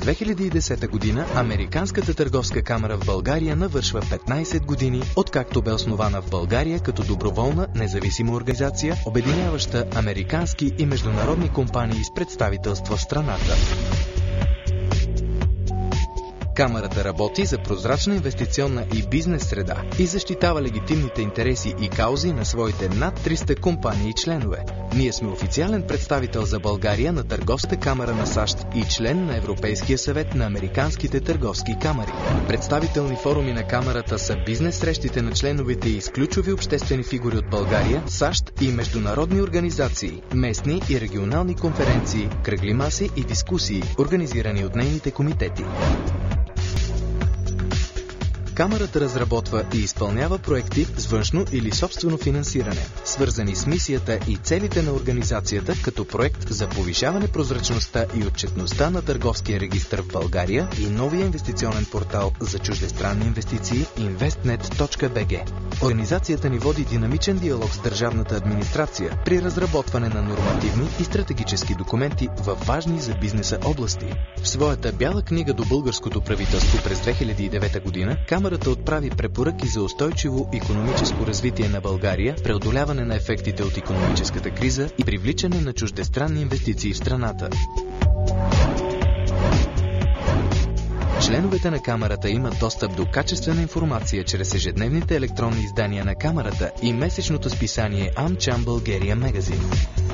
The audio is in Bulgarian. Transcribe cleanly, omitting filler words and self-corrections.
2010 година Американската търговска камара в България навършва 15 години, откакто бе основана в България като доброволна независима организация, обединяваща американски и международни компании с представителства в страната. Камарата работи за прозрачна инвестиционна и бизнес среда и защитава легитимните интереси и каузи на своите над 300 компании и членове. Ние сме официален представител за България на Търговската камара на САЩ и член на Европейския съвет на Американските търговски камари. Представителни форуми на камарата са бизнес срещите на членовете и с ключови обществени фигури от България, САЩ и международни организации, местни и регионални конференции, кръгли маси и дискусии, организирани от нейните комитети. Камарата разработва и изпълнява проекти с външно или собствено финансиране, свързани с мисията и целите на организацията, като проект за повишаване прозрачността и отчетността на търговския регистър в България и новия инвестиционен портал за чуждестранни инвестиции investnet.bg. Организацията ни води динамичен диалог с държавната администрация при разработване на нормативни и стратегически документи във важни за бизнеса области. В своята бяла книга до българското правителство през 2009 година Камарата отправи препоръки за устойчиво икономическо развитие на България, преодоляване на ефектите от икономическата криза и привличане на чуждестранни инвестиции в страната. Членовете на Камарата имат достъп до качествена информация чрез ежедневните електронни издания на Камарата и месечното списание AmCham Bulgaria Magazine.